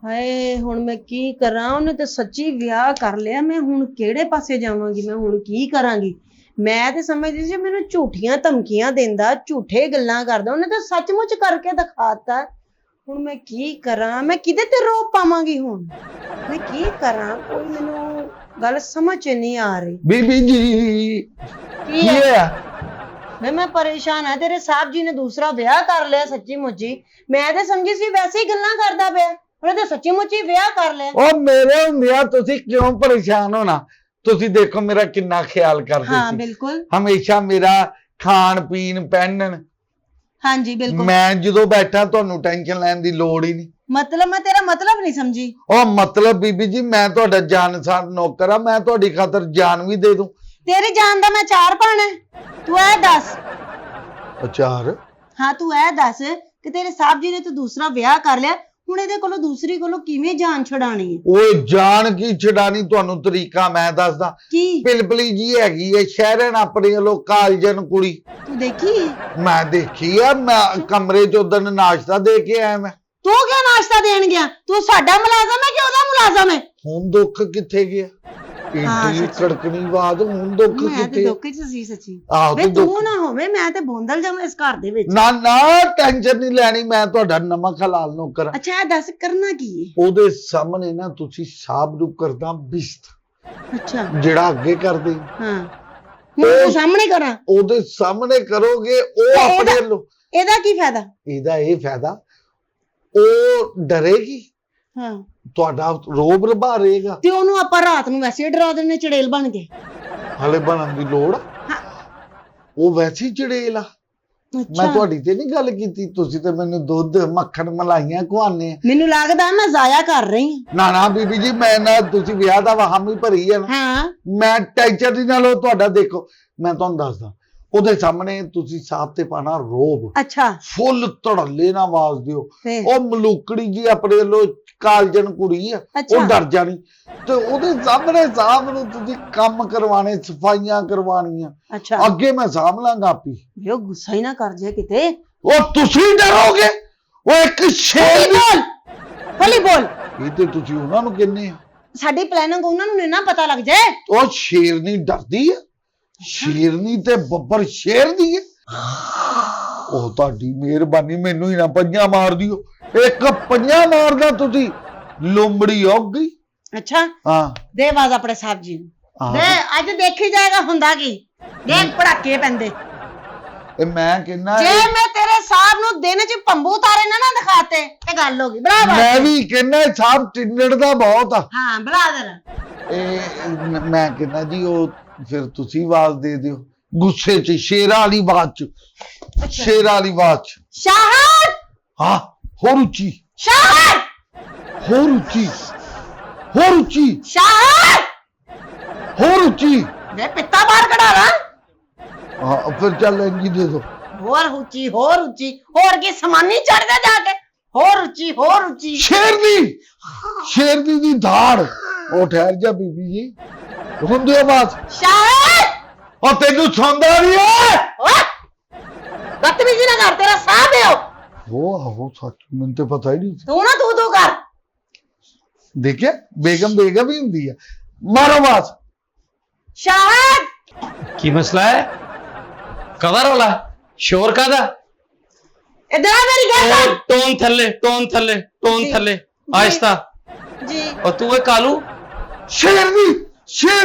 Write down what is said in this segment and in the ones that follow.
ਹਾਏ ਹੁਣ ਮੈਂ ਕੀ ਕਰਾਂ? ਉਹਨੇ ਤੇ ਸੱਚੀ ਵਿਆਹ ਕਰ ਲਿਆ। ਮੈਂ ਹੁਣ ਕਿਹੜੇ ਪਾਸੇ ਜਾਵਾਂਗੀ? ਮੈਂ ਹੁਣ ਕੀ ਕਰਾਂਗੀ? ਮੈਂ ਤੇ ਸਮਝਦੀ ਸੀ ਮੈਨੂੰ ਝੂਠੀਆਂ ਧਮਕੀਆਂ ਦਿੰਦਾ, ਝੂਠੇ ਗੱਲਾਂ ਕਰਦਾ। ਉਹਨੇ ਤਾਂ ਸੱਚਮੁੱਚ ਕਰਕੇ ਦਿਖਾਤਾ। ਹੁਣ ਮੈਂ ਕੀ ਕਰਾਂ? ਮੈਂ ਕਿਹਦੇ ਤੇ ਰੋਪ ਪਾਵਾਂਗੀ? ਹੁਣ ਮੈਂ ਕੀ ਕਰਾਂ? ਕੋਈ ਮੈਨੂੰ ਗੱਲ ਸਮਝ ਨਹੀਂ ਆ ਰਹੀ। ਬੀਬੀ ਜੀ ਕੀ ਹੈ? मैं परेशान है। तेरे साहब जी ने दूसरा ब्याह कर लिया सच्ची मुच्ची। मैं तो समझी सी वैसे ही गल्लां करदा पिया, ਉਹਨੇ ਤਾਂ ਸੱਚੀ ਮੁੱਚੀ ਵਿਆਹ ਕਰ ਲਿਆ। ਉਹ ਮੇਰੇ ਹੁੰਦਿਆਂ ਤੁਸੀਂ ਕਿਉਂ ਪਰੇਸ਼ਾਨ ਹੋਣਾ? ਤੁਸੀਂ ਦੇਖੋ ਮੇਰਾ ਕਿੰਨਾ ਖਿਆਲ ਕਰਦੇ ਹਾਂ ਸੀ। ਬਿਲਕੁਲ। ਹਮੇਸ਼ਾ ਮੇਰਾ ਖਾਣ ਪੀਣ ਪਹਿਨਣ। ਹਾਂਜੀ ਬਿਲकुल। ਮੈਂ ਜਦੋਂ ਬੈਠਾ ਤੁਹਾਨੂੰ ਟੈਨਸ਼ਨ ਲੈਣ ਦੀ ਲੋੜ ਹੀ ਨਹੀਂ। मतलब मैं तेरा मतलब नहीं समझी। ਉਹ ਮਤਲਬ ਬੀਬੀ ਜੀ ਮੈਂ ਤੁਹਾਡਾ ਜਾਨਸਾਰ ਨੌਕਰ ਆ। ਮੈਂ ਤੁਹਾਡੀ ਖਾਤਰ ਜਾਨ ਵੀ ਦੇ ਦੂੰ। तेरी जान दा मैं चार पाना। तू ऐ दस। ਅਚਾਰ? हाँ तू ऐ दस कि तेरे साहब जी ने तो दूसरा ब्याह कर लिया, ਹੁਣ ਇਹਦੇ ਕੋਲੋਂ ਦੂਸਰੀ ਕੋਲੋਂ ਕਿਵੇਂ ਜਾਨ ਛਡਾਣੀ ਹੈ? ਓਏ ਜਾਨ ਕੀ ਛਡਾਣੀ? ਤੁਹਾਨੂੰ ਤਰੀਕਾ ਮੈਂ ਦੱਸਦਾ। ਕੀ? ਪਿਲਪਲੀ ਜੀ ਹੈਗੀ ਏ ਸ਼ਹਿਰਨ ਆਪਣੇ ਵੱਲੋਂ ਕਾਲਜਨ ਕੁੜੀ। ਤੂੰ ਦੇਖੀ? ਮੈਂ ਦੇਖੀ ਆ। ਮੈਂ ਕਮਰੇ ਚ ਉਦੋਂ ਨਾਸ਼ਤਾ ਦੇ ਕੇ ਆਇਆ। ਮੈਂ ਤੂੰ ਕਿਉਂ ਨਾਸ਼ਤਾ ਦੇਣ ਗਿਆ? ਤੂੰ ਸਾਡਾ ਮੁਲਾਜ਼ਮ ਹੈ ਕਿ ਉਹਦਾ ਮੁਲਾਜ਼ਮ ਹੈ? ਹੁਣ ਦੁੱਖ ਕਿੱਥੇ ਗਿਆ? ਏਡੀ ਕੜਕਣੀ ਆਵਾਜ਼। ਹੁਣ ਦੁੱਖ ਮੈਂ ਤੇ ਕਿੱਥੇ? ਦੁੱਖ ਚ ਸੀ ਸੱਚੀ। ਆਹੋ ਵੇ ਤੂੰ ਨਾ ਹੋਵੇ ਮੈਂ ਤੇ ਬੋਂਦਲ ਜਾਵਾਂ ਇਸ ਘਰ ਦੇ ਵਿੱਚ। ਨਾ ਨਾ ਟੈਨਸ਼ਨ ਨਹੀਂ ਲੈਣੀ। ਮੈਂ ਤੁਹਾਡਾ ਨਮਕ ਹਲਾਲ ਨੌਕਰ। ਅੱਛਾ ਇਹ ਦੱਸ ਕਰਨਾ ਕੀ ਹੈ? ਉਹਦੇ ਸਾਹਮਣੇ ਨਾ ਤੁਸੀਂ ਸਾਬ ਨੂੰ ਕਰਦਾ ਬਿਸ਼ਤ। ਅੱਛਾ ਜਿਹੜਾ ਅੱਗੇ ਕਰਦੇ ਹਾਂ ਹੁਣ ਸਾਹਮਣੇ ਕਰਾਂ? ਉਹਦੇ ਸਾਹਮਣੇ ਕਰੋਗੇ ਉਹ ਆਪਣੇ ਵੱਲੋਂ। ਇਹਦਾ ਕੀ ਫਾਇਦਾ? ਇਹਦਾ ਇਹ ਫਾਇਦਾ ਉਹ ਡਰੇਗੀ, ਹਾਂ ਤੁਹਾਡਾ ਰੋਬ ਰਭਾ ਰਹੇਗਾ। ਤੇ ਉਹਨੂੰ ਆਪਾਂ ਰਾਤ ਨੂੰ ਵੈਸੇ ਡਰਾ ਦਿੰਨੇ ਚੜੇਲ ਬਣ ਕੇ। ਹਲੇ ਬਣਨ ਦੀ ਲੋੜ? ਉਹ ਵੈਸੇ ਹੀ ਚੜੇਲ ਆ। ਮੈਂ ਤੁਹਾਡੀ ਤੇ ਨਹੀਂ ਗੱਲ ਕੀਤੀ। ਤੁਸੀਂ ਤੇ ਮੈਨੂੰ ਦੁੱਧ ਮੱਖਣ ਮਲਾਈਆਂ ਖਵਾਉਂਦੇ ਆ। ਮੈਨੂੰ ਲੱਗਦਾ ਮੈਂ ਜ਼ਾਇਆ ਕਰ ਰਹੀ ਹਾਂ। ਨਾ ਨਾ ਬੀਬੀ ਜੀ ਮੈਂ ਨਾ ਤੁਸੀਂ ਵਿਆਹ ਦਾ ਹਾਮੀ ਭਰੀ ਹੈ ਨਾ। ਹਾਂ ਮੈਂ ਟੈਨਸ਼ਨ ਨਹੀਂ ਨਾ ਲਓ। ਤੁਹਾਡਾ ਦੇਖੋ ਮੈਂ ਤੁਹਾਨੂੰ ਦੱਸਦਾ ਉਹਦੇ ਸਾਹਮਣੇ ਤੁਸੀਂ ਸਾਥ ਤੇ ਪਾਣਾ ਰੋਬ। ਅੱਛਾ ਫੁੱਲ ਧੜੱਲੇ ਨਾਲ ਆਵਾਜ਼ ਦਿਓ। ਫੇਰ? ਉਹ ਮਲੂਕੜੀ ਜੀ ਆਪਣੇ ਵੱਲੋਂ ਕਾਲਜਨ ਕੁੜੀ ਆ। ਅੱਛਾ। ਉਹ ਡਰ ਜਾਣੀ ਤੇ ਉਹਦੇ ਸਾਹਮਣੇ ਸਾਹਿਬ ਨੂੰ ਤੁਸੀਂ ਕੰਮ ਕਰਵਾਣੇ, ਸਫਾਈਆਂ ਕਰਵਾਉਣੀਆਂ। ਅੱਛਾ ਅੱਗੇ ਮੈਂ ਸਾਂਭ ਲਾਂਗਾ ਆਪੀ। ਯੋ ਗੁੱਸਾ ਹੀ ਨਾ ਕਰ ਜੇ ਕਿਤੇ। ਉਹ ਤੁਸੀਂ ਡਰੋਗੇ? ਉਹ ਇੱਕ ਸ਼ੇਰ ਬੋਲ ਹੌਲੀ ਬੋਲ। ਇਹ ਤੇ ਤੁਸੀਂ ਉਹਨਾਂ ਨੂੰ ਕਹਿੰਦੇ ਆ। ਸਾਡੀ ਪਲੈਨਿੰਗ ਉਹਨਾਂ ਨੂੰ ਨਹੀਂ ਨਾ ਪਤਾ ਲੱਗ ਜਾਏ। ਉਹ ਸ਼ੇਰਨੀ ਡਰਦੀ ਹੈ। ਸ਼ੇਰਨੀ ਤੇ ਬੱਬਰ ਸ਼ੇਰ ਦੀ ਹੈ। ਉਹ ਤੁਹਾਡੀ ਮਿਹਰਬਾਨੀ ਮੈਨੂੰ ਹੀ ਨਾ ਪੰਜਾਂ ਮਾਰ ਦਿਓ। ਇੱਕ ਪੰਜਾਂ ਮਾਰਦਾ ਤੁਸੀਂ ਲੋਮੜੀ ਹੋ ਗਈ। ਅੱਛਾ ਹਾਂ ਦੇ ਆਵਾਜ਼ ਆਪਣੇ ਸਾਹਿਬ ਜੀ ਨੂੰ ਦੇ। ਅੱਜ ਦੇਖੀ ਜਾਏਗਾ ਹੁੰਦਾ ਕੀ। ਦੇਖ ਪੜਾਕੇ ਪੈਂਦੇ। ਇਹ ਮੈਂ ਕਹਿੰਦਾ ਜੇ ਮੈਂ ਤੇਰੇ ਸਾਹਿਬ ਨੂੰ ਦਿਨ ਚ ਪੰਬੂ ਤਾਰੇ ਨਾ ਦਿਖਾਤੇ ਤੇ ਗੱਲ ਹੋ ਗਈ। ਬਰਾਬਰ ਮੈਂ ਵੀ ਕਹਿੰਦਾ ਸਾਹਿਬ ਟਿੰਡੜ ਦਾ ਬਹੁਤ ਆ। ਹਾਂ ਬਰਾਬਰ। ਇਹ ਮੈਂ ਕਹਿੰਦਾ ਜੀ ਉਹ ਫਿਰ ਤੁਸੀਂ ਆਵਾਜ਼ ਦੇ ਦਿਓ ਗੁੱਸੇ ਚ ਸ਼ੇਰਾਂ ਵਾਲੀ ਆਵਾਜ਼ ਚ। ਸ਼ੇਰਾਂ ਵਾਲੀ ਆਵਾਜ਼ ਚ। ਸ਼ਾਹਦ। ਹਾਂ ਹੋਰ ਉੱਚੀ। ਸ਼ਾਹਦ। ਹੋਰ ਉੱਚੀ। ਹੋਰ ਉੱਚੀ। ਸ਼ਾਹਦ। ਹੋਰ ਉੱਚੀ। ਵੇ ਪਿੱਤਾ ਬਾਹਰ ਕਢਾ ਲਾ। ਹਾਂ ਫਿਰ ਚੱਲ ਇੰਜੀ ਦੇ ਦੋ। ਹੋਰ ਉੱਚੀ ਹੋਰ ਉੱਚੀ। ਹੋਰ ਕੀ ਸਮਾਨੀ ਚੜਦਾ ਜਾ ਕੇ। ਹੋਰ ਉੱਚੀ ਹੋਰ ਉੱਚੀ। ਸ਼ੇਰਨੀ ਦੀ ਧਾੜ। ਉਹ ਠਹਿਰ ਜਾ ਬੀਬੀ ਜੀ ਹੁੰਦੀ ਆਵਾਜ਼। ਸ਼ਾਹਦ। ਉਹ ਤੈਨੂੰ ਸੁਣਦਾ ਨਹੀਂ ਹੈ? ਬਦਤਮੀਜ਼ੀ ਨਾ ਕਰ। ਤੇਰਾ ਸਾਹ ਦਿਓ। ਉਹ ਸੱਚ ਮੈਨੂੰ ਤੇ ਪਤਾ ਹੀ ਨਹੀਂ। ਤੂੰ ਨਾ ਤੂੰ ਕਰ। ਦੇਖਿਆ ਬੇਗਮ ਬੇਗਮ ਹੀ ਹੁੰਦੀ ਹੈ। ਮਾਰੋ ਆਵਾਜ਼। ਸ਼ਾਹਦ। ਕੀ ਮਸਲਾ ਹੈ? ਕਵਰ ਵਾਲਾ ਸ਼ੋਰ ਕਾਦਾ? ਇਧਰ ਆ ਮੇਰੀ ਗੱਲ ਸੁਣ। ਟੋਨ ਥੱਲੇ ਟੋਨ ਥੱਲੇ ਟੋਨ ਥੱਲੇ ਆਹਿਸਤਾ। ਜੀ और तू है कालू शेरनी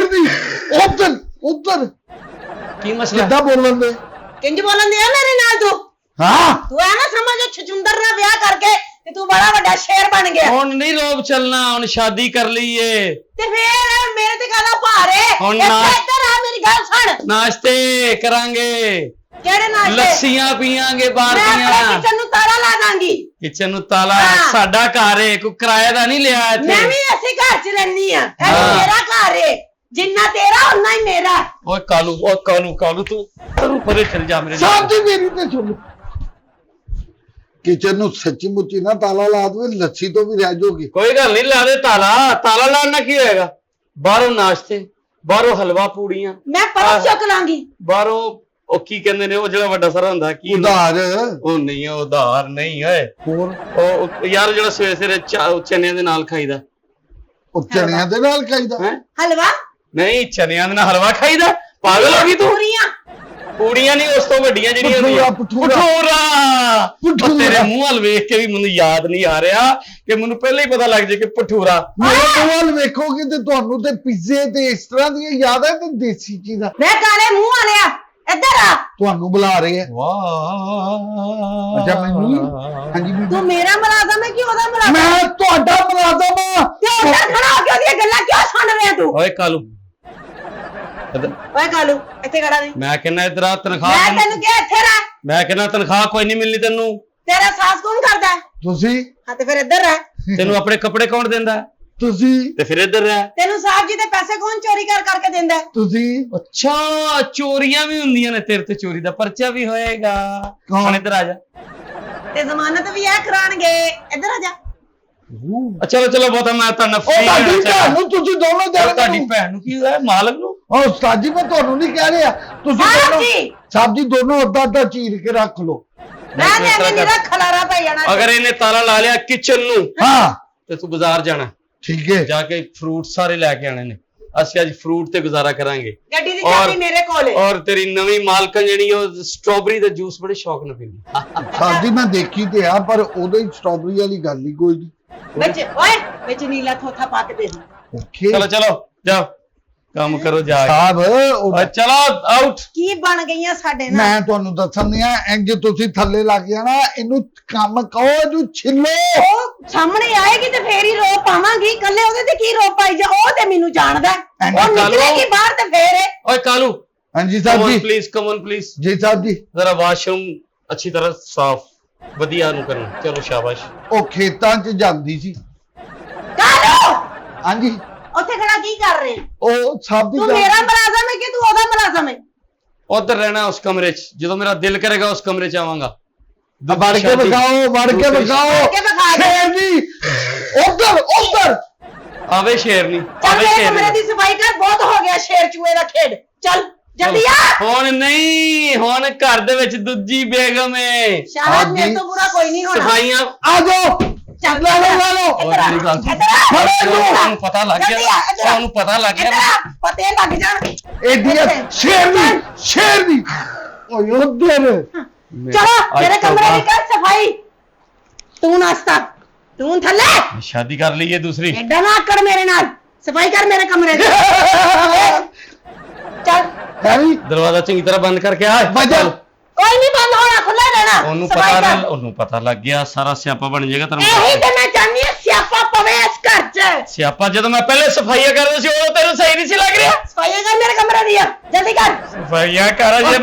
उधर उधर की मसला? कितना बोलन दे। ਕਿੰਜ ਬੋਲਣ ਦਿਆ ਮੇਰੇ ਨਾਲ ਤੂੰ? हाँ ਤੂੰ ਐ ਨਾ ਸਮਝ ਛਚੁੰਦਰ ਨਾਲ ਵਿਆਹ ਕਰਕੇ ਤੇ ਤੂੰ ਬੜਾ ਵੱਡਾ ਸ਼ੇਰ ਬਣ ਗਿਆ। ਹੁਣ ਨਹੀਂ ਰੋਬ ਚੱਲਣਾ। ਹੁਣ ਸ਼ਾਦੀ ਕਰ ਲਈ ਏ ਤੇ ਫੇਰ ਮੇਰੇ ਤੇ ਕਾਹਦਾ ਭਾਰ ਏ? ਹੁਣ ਇੱਧਰ ਆ ਮੇਰੀ ਗੱਲ ਸੁਣ। ਨਾਸ਼ਤੇ ਕਰਾਂਗੇ। ਕਿਹੜੇ ਨਾਸ਼ਤੇ? ਲੱਸੀਆਂ ਪੀਆਂਗੇ ਬਾਹਰ ਮੈਂ ਆਪਣੇ ਦੀਆਂ। ਕਿਚਨ ਨੂੰ ਤਾਲਾ ਲਾ ਦਾਂਗੀ। ਕਿਚਨ ਨੂੰ ਤਾਲਾ? ਹਾਂ। ਸਾਡਾ ਘਰ ਏ ਕੋਈ ਕਿਰਾਏ ਦਾ ਨਹੀਂ ਲਿਆ ਇੱਥੇ। ਮੈਂ ਵੀ ਐਸੇ ਘਰ 'ਚ ਰਹਿਨੀ ਆ। ਇਹ ਹਾਂ। ਮੇਰਾ ਘਰ ਏ। ਜਿੰਨਾ ਤੇਰਾ ਉਨਾ ਹੀ ਮੇਰਾ। ਓਏ ਕਾਲੂ ਕਾਲੂ ਤੂੰ ਪਰੇ ਚਲ ਜਾ ਮੇਰੇ साहब जी मेरी ते सुनो किचन नु सच्ची मुच्ची ना ताला ला दो लस्सी तो भी रह जाओगी। ਕੋਈ ਗੱਲ ਨਹੀਂ ਲਾ ਦੇ ਤਾਲਾ। ਤਾਲਾ ਲਾਉਣ ਨਾਲ ਕੀ ਹੋਏਗਾ? ਬਾਹਰੋਂ ਨਾਸ਼ਤੇ, ਬਾਹਰੋਂ ਹਲਵਾ ਪੂੜੀਆਂ, ਮੈਂ ਪਰਸ ਚੁੱਕ ਲਾਂਗੀ। ਬਾਹਰੋਂ ਉਹ ਕੀ ਕਹਿੰਦੇ ਨੇ ਉਹ ਜਿਹੜਾ ਵੱਡਾ ਸਾਰਾ ਹੁੰਦਾ ਕੀ ਉਧਾਰ ਉਹ ਨਹੀਂ ਉਹ ਉਧਾਰ ਨਹੀਂ ਓਏ ਹੋਰ ਉਹ ਯਾਰ ਜਿਹੜਾ ਸਵੇਰੇ ਸਵੇਰੇ ਚਨਿਆਂ ਦੇ ਨਾਲ ਖਾਈਦਾ ਉਹ ਚਣਿਆਂ ਦੇ ਨਾਲ ਖਾਈਦਾ ਹੈ ਹਲਵਾ ਨਹੀਂ ਚਨਿਆਂ ਦੇ ਨਾਲ ਹਲਵਾ ਖਾਈਦਾ ਪਾਗਲ ਹੋ ਗਈ ਤੂੰ ਪੂਰੀਆਂ ਪੂੜੀਆਂ ਨਹੀਂ ਉਸ ਤੋਂ ਵੱਡੀਆਂ ਜਿਹੜੀਆਂ ਭਟੂਰਾ, ਭਟੂਰਾ। ਭਟੂਰਾ ਉਹ ਤੇਰੇ ਮੂੰਹ ਵੱਲ ਵੇਖ ਕੇ ਵੀ ਮੈਨੂੰ ਯਾਦ ਨਹੀਂ ਆ ਰਿਹਾ ਕਿ ਮੈਨੂੰ ਪਹਿਲਾਂ ਹੀ ਪਤਾ ਲੱਗ ਜੇ ਕਿ ਭਟੂਰਾ ਮੇਰੇ ਵੱਲ ਵੇਖੋਗੇ ਤੇ ਤੁਹਾਨੂੰ ਤੇ ਪਿੱਜ਼ੇ ਤੇ ਇਸ ਤਰ੍ਹਾਂ ਦੀਆਂ ਯਾਦ ਹੈ ਤੇ ਦੇਸੀ ਚੀਜ਼ਾਂ ਵੇ ਕਾਲੇ ਮੂੰਹ ਵਾਲਿਆ ਇੱਧਰ ਆ ਤੁਹਾਨੂੰ ਬੁਲਾ ਰਹੇ ਆ ਵਾਹ ਅੱਛਾ ਮੈਨੂੰ ਹਾਂਜੀ ਤੂੰ ਬੀਬੀ ਮੇਰਾ ਮੁਲਾਜ਼ਮ ਹੈ ਕਿ ਉਹਦਾ ਮੁਲਾਜ਼ਮ ਮੈਂ ਤੁਹਾਡਾ ਮੁਲਾਜ਼ਮ ਆ ਤੇ ਉੱਧਰ ਖੜਾ ਹੋ ਕੇ ਉਹਦੀਆਂ ਗੱਲਾਂ ਕਿਉਂ ਸੁਣ ਰਿਹਾ ਤੂੰ ਓਏ ਕਾਲੂ ਓਏ ਕਾਲੂ ਇੱਥੇ ਖੜਾ ਨਹੀਂ ਮੈਂ ਕਹਿੰਦਾ ਇਧਰ ਆ ਮੈਂ ਤਨਖਾਹ ਤੈਨੂੰ ਕਿਹਾ ਇੱਥੇ ਰਹਿ ਮੈਂ ਕਹਿੰਦਾ ਤਨਖਾਹ ਕੋਈ ਨਹੀਂ ਮਿਲਣੀ ਤੈਨੂੰ ਤੇਰਾ ਸਾਸ ਕੌਣ ਕਰਦਾ ਹੈ? ਤੁਸੀਂ ਹਾਂ ਤੇ ਫਿਰ ਇੱਧਰ ਰਹਿ ਤੈਨੂੰ ਆਪਣੇ ਕੱਪੜੇ ਕੌਣ ਦਿੰਦਾ ਤੁਸੀਂ ਤੇ ਫਿਰ ਇੱਧਰ ਰਹਿ ਤੈਨੂੰ ਸਾਹਿਬ ਜੀ ਦੇ ਪੈਸੇ ਕੌਣ ਚੋਰੀ ਕਰ ਕਰਕੇ ਦਿੰਦਾ ਹੈ? ਤੁਸੀਂ ਅੱਛਾ ਚੋਰੀਆਂ ਵੀ ਹੁੰਦੀਆਂ ਨੇ ਤੇਰੇ ਤੇ ਚੋਰੀ ਦਾ ਪਰਚਾ ਵੀ ਹੋਏਗਾ ਹੁਣ ਇੱਧਰ ਆ ਜਾ ਤੇ ਜ਼ਮਾਨਤ ਵੀ ਇਹ ਕਰਾਣਗੇ ਇੱਧਰ ਆ ਜਾ ਚਲੋ ਚਲੋ ਬਹੁਤਾ ਮੈਂ ਤਾਂ ਉਹ ਨਫਰੀ ਤੁਹਾਡੀ ਭੈਣ ਨੂੰ ਤੁਸੀਂ ਦੋਨੋਂ ਦੇ ਤੁਹਾਡੀ ਭੈਣ ਨੂੰ ਕੀ ਹੋਇਆ ਮਾਲਕ ਨੂੰ ਉਹ ਉਸਤਾਦ ਜੀ ਮੈਂ ਤੁਹਾਨੂੰ ਨਹੀਂ ਕਹਿ ਰਿਹਾ ਤੁਸੀਂ ਸਾਹਿਬ ਦੋਨੋਂ ਜੀ ਸਾਹਿਬ ਜੀ ਦੋਨੋਂ ਅੱਧਾ ਅੱਧਾ ਚੀਰ ਕੇ ਰੱਖ ਲਓ ਮੈਂ ਐਵੇਂ ਮੇਰਾ ਖਲਾਰਾ ਪੈ ਜਾਣਾ ਅਗਰ ਇਹਨੇ ਤਾਲਾ ਲਾ ਲਿਆ ਕਿਚਨ ਨੂੰ ਹਾਂ ਤੇ ਤੂੰ ਬਾਜ਼ਾਰ ਜਾਣਾ ਠੀਕ ਹੈ ਜਾ ਕੇ ਫਰੂਟ ਸਾਰੇ ਲੈ ਕੇ ਆਣੇ ਨੇ ਅਸੀਂ ਅੱਜ ਫਰੂਟ ਤੇ ਗੁਜ਼ਾਰਾ ਕਰਾਂਗੇ ਗੱਡੀ ਦੀ ਚਾਬੀ ਮੇਰੇ ਕੋਲ ਹੈ ਔਰ ਤੇਰੀ ਨਵੀਂ ਮਾਲਕਨ ਜਿਹੜੀ ਉਹ ਸਟ੍ਰਾਬੇਰੀ ਦਾ ਜੂਸ ਬੜੇ ਸ਼ੌਕ ਨਾਲ ਪੀਂਦੀ ਸਾਹਿਬ ਜੀ ਮੈਂ ਦੇਖੀ ਤੇ ਆ ਪਰ ਉਹਦੇ ਸਟ੍ਰਾਬੇਰੀ ਵਾਲੀ ਗੱਲ ਹੀ ਕੋਈ ਨਹੀਂ ਵਿੱਚ ਓਏ ਵਿੱਚ ਨੀਲਾ ਥੋਥਾ ਪਾ ਕੇ ਦੇ ਦੇ ਓਕੇ ਚਲੋ ਚਲੋ ਜਾਓ ਕੰਮ ਕਰੋ ਜਾ ਕੇ ਸਾਹਿਬ ਓਏ ਚਲੋ ਆਊਟ ਕੀ ਬਣ ਗਈਆਂ ਸਾਡੇ ਨਾਲ ਮੈਂ ਤੁਹਾਨੂੰ ਦੱਸਣ ਦਿਆਂ ਇੰਜ ਤੁਸੀਂ ਥੱਲੇ ਲੱਗ ਜਾਣਾ ਇਹਨੂੰ ਕੰਮ ਕਹੋ ਇਹਨੂੰ ਛਿੱਲੋ ਉਹ ਸਾਹਮਣੇ ਆਏਗੀ ਤੇ ਫੇਰ ਹੀ ਰੋ ਪਾਵਾਂਗੀ ਕੱਲੇ ਉਹਦੇ ਤੇ ਕੀ ਰੋ ਪਾਈ ਜਾ ਉਹ ਤੇ ਮੈਨੂੰ ਜਾਣਦਾ ਹੈ। ਉਹ ਨਿਕਲੇਗੀ ਬਾਹਰ ਤੇ ਫੇਰ ਓਏ ਕਾਲੂ ਹਾਂਜੀ ਕਮ ਸਾਹਿਬ ਔਨ ਜੀ ਪਲੀਜ਼ ਕਮ ਔਨ ਪਲੀਜ਼ ਜੀ ਸਾਹਿਬ ਜੀ ਜ਼ਰਾ ਵਾਸ਼ਰੂਮ ਅੱਛੀ ਤਰ੍ਹਾਂ ਸਾਫ਼ ਵਧੀਆ ਨੂੰ ਕਰਨਾ ਚਲੋ ਸ਼ਾਬਾਸ਼ ਉਹ ਖੇਤਾਂ 'ਚ ਜਾਂਦੀ ਸੀ ਕਾਲੂ ਹਾਂਜੀ ਉੱਥੇ ਖੜਾ ਕੀ ਕਰ ਰਹੇ ਉਹ ਸਾਹਿਬ ਦੀ ਤੂੰ ਗੱਲ- ਮੇਰਾ ਮੁਲਾਜ਼ਮ ਹੈ ਕਿ ਤੂੰ ਉਹਦਾ ਮੁਲਾਜ਼ਮ ਹੈ ਉਧਰ ਰਹਿਣਾ ਉਸ ਕਮਰੇ 'ਚ ਜਦੋਂ ਮੇਰਾ ਦਿਲ ਕਰੇਗਾ ਉਸ ਕਮਰੇ 'ਚ ਆਵਾਂਗਾ ਵੜ ਕੇ ਵਿਖਾਓ ਵੜ ਕੇ ਵਿਖਾਓ ਵੜ ਕੇ ਵਿਖਾ ਦੇ। ਸ਼ੇਰ ਜੀ ਉਧਰ ਉਧਰ ਆਵੇ ਸ਼ੇਰ ਨਹੀਂ ਚੱਲ ਆਵੇ ਮੇਰੇ ਸ਼ੇਰ ਕਮਰੇ ਦੀ ਸਫਾਈ ਕਰ ਬਹੁਤ ਹੋ ਗਿਆ ਸ਼ੇਰ ਚੂਹੇ ਦਾ ਖੇਡ ਚੱਲ ਜਲਦੀ ਆ ਹੁਣ ਨਹੀਂ ਹੁਣ ਘਰ ਦੇ ਵਿੱਚ ਦੂਜੀ ਬੇਗਮ ਏ ਸ਼ਾਬਾਸ਼ ਮੇਰੇ ਤੋਂ ਬੁਰਾ ਕੋਈ ਨਹੀਂ ਹੋਣਾ ਸਫਾਈਆਂ ਆ ਜਾਓ ਚੱਲ ਲੈ ਲਓ, ਲੈ ਲਓ। ਇੱਧਰ ਆ, ਮੇਰੀ ਗੱਲ ਸੁਣ। ਇੱਧਰ ਆ। ਫੜੋ ਇਹਨੂੰ। ਉਹਨੂੰ ਪਤਾ ਲੱਗ ਜਲਦੀ ਆ, ਇੱਧਰ ਗਿਆ ਆ। ਉਹਨੂੰ ਪਤਾ ਲੱਗ ਇੱਧਰ ਗਿਆ ਆ, ਪਤੇ ਲੱਗ ਜਾਣ ਏਡੀਆ ਸ਼ੇਰ ਦੀ ਓਏ ਉਧਰ ਚਲੋ ਮੇਰੇ ਕਮਰੇ ਦੀ ਕਰ ਸਫਾਈ ਤੂੰ ਨਾਸਤਾ ਤੂੰ ਥੱਲੇ ਸ਼ਾਦੀ ਕਰ ਲਈ ਏ ਦੂਸਰੀ ਐਡਾ ਨਾ ਆਕੜ ਮੇਰੇ ਨਾਲ ਸਫਾਈ ਕਰ ਮੇਰੇ ਕਮਰੇ ਦੀ ਚੱਲ ਹੈਰੀ ਦਰਵਾਜ਼ਾ ਚੰਗੀ ਤਰ੍ਹਾਂ ਬੰਦ ਕਰਕੇ ਆ ਵਜਾ ਕੋਈ ਨਹੀਂ ਬੰਦ ਹੋਣਾ ਖੁੱਲਾ ਰਹਿਣਾ ਉਹਨੂੰ ਸਫਾਈ ਕਰ। ਉਹਨੂੰ ਪਤਾ ਲੱਗ ਗਿਆ ਸਾਰਾ ਸਿਆਪਾ ਬਣ ਜਾਏਗਾ ਤੈਨੂੰ ਇਹੀ ਤੇ ਮੈਂ ਚਾਹਨੀ ਆ ਸਿਆਪਾ ਪਵੇ ਇਸ ਘਰ 'ਚ ਸਿਆਪਾ ਜਦੋਂ ਮੈਂ ਪਹਿਲੇ ਸਫਾਈਆਂ ਕਰਦਾ ਸੀ ਉਦੋਂ ਤੈਨੂੰ ਸਹੀ ਨਹੀਂ ਸੀ ਲੱਗ ਰਿਹਾ ਸਫਾਈਆਂ ਕਰ ਮੇਰੇ ਕਮਰੇ ਦੀਆਂ ਜਲਦੀ ਕਰ ਸਫਾਈਆਂ ਕਰ ਜੇ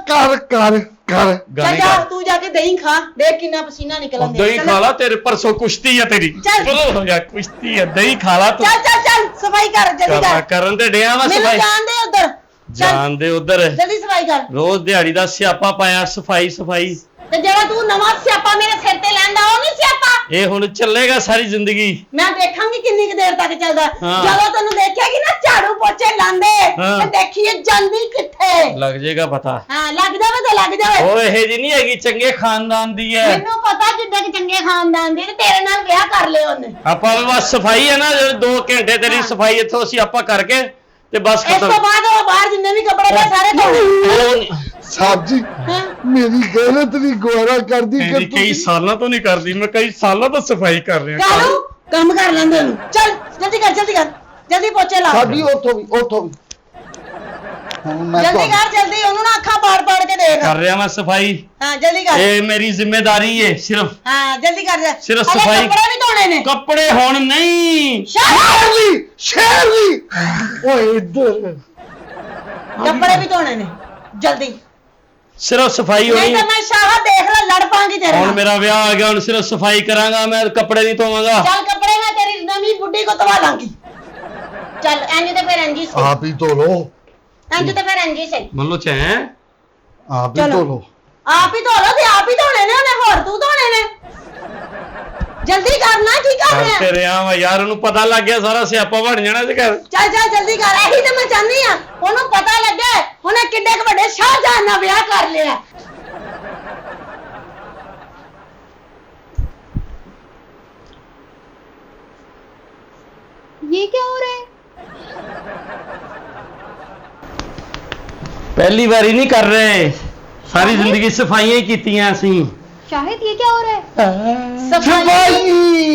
ਕਰ ਕਰ ਕਰ ਚੱਲ ਜਾ ਤੂੰ ਜਾ ਕੇ ਦਹੀਂ ਖਾ ਦੇਖ ਕਿੰਨਾ ਪਸੀਨਾ ਨਿਕਲਣ ਦਹੀਂ ਖਾ ਲਾ ਤੇਰੇ ਪਰਸੋਂ ਕੁਸ਼ਤੀ ਆ ਤੇਰੀ ਚੱਲ। ਚਲੋ ਹੋ ਜਾ ਕੁਸ਼ਤੀ ਆ ਦਹੀਂ ਖਾ ਲਾ ਤੂੰ ਚੱਲ ਚੱਲ ਚੱਲ ਸਫਾਈ ਕਰ ਜਲਦੀ ਕਰ ਕਰਨ ਤੇ ਡਿਆ ਵਾ ਮੈਨੂੰ ਸਫਾਈ ਜਾਣ ਦੇ ਉਧਰ ਜਾਣ ਦੇ ਉਧਰ ਜਲਦੀ ਸਫਾਈ ਕਰ ਰੋਜ਼ ਦਿਹਾੜੀ ਦਾ ਸਿਆਪਾ ਪਾਇਆ ਸਫਾਈ ਸਫਾਈ ਤੇ ਜਿਹੜਾ ਤੂੰ ਨਵਾਂ ਸਿਆਪਾ ਮੇਰੇ ਸਿਰ ਤੇ ਲੈਂਦਾ ਉਹ ਨਹੀਂ ਸਿਆਪਾ ਇਹ ਹੁਣ ਚੱਲੇਗਾ ਸਾਰੀ ਜ਼ਿੰਦਗੀ ਮੈਂ ਦੇਖਾਂਗੀ ਕਿੰਨੀ ਕੁ ਦੇਰ ਤੱਕ ਚੱਲਦਾ ਹਾਂ। ਜਦੋਂ ਤੈਨੂੰ ਦੇਖੇਗੀ ਨਾ ਝਾੜੂ ਪੋਚੇ ਲਾਂਦੇ ਹਾਂ। ਤੇ ਦੇਖੀਏ ਜਾਂਦੀ ਕਿੱਥੇ ਲੱਗ ਜਾਏਗਾ ਪਤਾ ਹਾਂ ਲੱਗ ਜਾਵੇ ਤੇ ਲੱਗ ਜਾਵੇ ਉਹ ਇਹ ਜੀ ਨਹੀਂ ਹੈਗੀ ਚੰਗੇ ਖਾਨਦਾਨ ਦੀ ਹੈ ਮੈਨੂੰ ਪਤਾ ਕਿੱਡੇ ਕਿ ਚੰਗੇ ਖਾਨਦਾਨ ਦੀ ਤੇ ਤੇਰੇ ਨਾਲ ਵਿਆਹ ਕਰ ਲਿਆ ਉਹਨੇ ਆਪਾਂ ਵੀ ਬਸ ਸਫਾਈ ਹੈ ਨਾ ਜਿਹੜੇ 2 ਘੰਟੇ ਤੇਰੀ ਸਫਾਈ ਇੱਥੋਂ ਅਸੀਂ ਆਪਾਂ ਕਰਕੇ ਤੇ ਬਸ ਇਸ ਤੋਂ ਖਤਮ ਬਾਅਦ ਉਹ ਬਾਹਰ ਜਿੰਨੇ ਵੀ ਕੱਪੜੇ ਪਏ ਸਾਰੇ ਧੋਣੇ ਸਾਹਿਬ ਜੀ ਹਾਂ ਮੇਰੀ ਗਲਤ ਵੀ ਗਵਾਰਾ ਕਰਦੀ ਕਿ ਕਈ ਤੁਸੀਂ ਸਾਲਾਂ ਤੋਂ ਨਹੀਂ ਕਰਦੀ ਮੈਂ ਕਈ ਸਾਲਾਂ ਤੋਂ ਸਫਾਈ ਕਰ ਰਿਹਾ ਕਾਲੂ ਕੰਮ ਕਰ ਲੈਂਦੇ ਉਹਨੂੰ ਚੱਲ ਜਲਦੀ ਕਰ ਜਲਦੀ ਪੋਚੇ ਲਾ ਸਾਡੀ ਉੱਥੋਂ ਵੀ ਹੁਣ ਮੈਂ ਜਲਦੀ ਤੁਹਾਨੂੰ ਕਰ ਜਲਦੀ ਉਹਨੂੰ ਨਾ ਅੱਖਾਂ ਪਾੜ ਕੇ ਦੇਖ ਕਰ ਰਿਹਾ ਮੈਂ ਸਫਾਈ ਹਾਂ ਜਲਦੀ ਕਰ ਇਹ ਮੇਰੀ ਜ਼ਿੰਮੇਵਾਰੀ ਹੈ ਸਿਰਫ ਹਾਂ ਜਲਦੀ ਕਰ ਜਾ ਸਿਰਫ ਹਲੇ ਸਫਾਈ- ਕੱਪੜੇ ਵੀ ਧੋਣੇ ਨੇ ਕੱਪੜੇ ਹੁਣ ਨਹੀਂ ਸ਼ਾਬਾਸ਼ ਸ਼ੇਰਲੀ ਓਏ ਇੱਧਰ ਕੱਪੜੇ ਵੀ ਧੋਣੇ ਨੇ ਜਲਦੀ ਸਿਰਫ ਸਫਾਈ ਨਹੀਂ ਹੋਣੀ ਤਾਂ ਮੈਂ ਸ਼ਾਹ ਦੇਖ ਲੈ ਲੜ ਪਾਂਗੀ ਤੇਰੇ ਹੁਣ ਨਾਲ ਮੇਰਾ ਵਿਆਹ ਆ ਗਿਆ ਹੁਣ ਸਿਰਫ ਸਫਾਈ ਕਰਾਂਗਾ ਮੈਂ ਕੱਪੜੇ ਨਹੀਂ ਧੋਵਾਂਗਾ ਚੱਲ ਕੱਪੜੇ ਮੈਂ ਤੇਰੀ ਨਵੀਂ ਬੁੱਢੀ ਕੋ ਧਵਾ ਲਾਂਗੀ ਚੱਲ ਇੰਜ ਤੇ ਫਿਰ ਇੰਜ ਹੀ ਸਹੀ ਆਪ ਹੀ ਧੋ ਲੋ ਇੰਜ ਤੇ ਫਿਰ ਇੰਜ ਹੀ ਸਹੀ ਮੰਨ ਲਓ ਚਾਹੇ ਆਪ ਹੀ ਚਲੋ। ਧੋ ਲੋ ਆਪ ਹੀ ਧੋ ਲੋ ਤੇ ਆਪ ਹੀ ਧੋਣੇ ਨੇ ਉਹਨੇ ਹੋਰ ਤੂੰ ਧੋਣੇ ਨੇ जल्दी करना की कर रहे हैं तेरे आ यार ਉਹਨੂੰ ਪਤਾ ਲੱਗ ਗਿਆ ਸਾਰਾ ਸਿਆਪਾ ਬਣ ਜਾਣਾ ਤੇ ਘਰ चल चल जल्दी कर यही तो मैं चाहनी हां ਉਹਨੂੰ ਪਤਾ ਲੱਗੇ ਉਹਨੇ ਕਿੱਡੇ ਕ ਵੱਡੇ ਸ਼ਾਹਜਹਾਨ ਨਾਲ ਵਿਆਹ ਕਰ ਲਿਆ ये क्या हो रहा है ਪਹਿਲੀ ਵਾਰੀ ਨਹੀਂ ਕਰ ਰਹੇ ਸਾਰੀ ਜ਼ਿੰਦਗੀ ਸਫਾਈਆਂ ਹੀ ਕੀਤੀਆਂ ਅਸੀਂ शाहिद ये क्या हो रहा है ਸਫਾਈ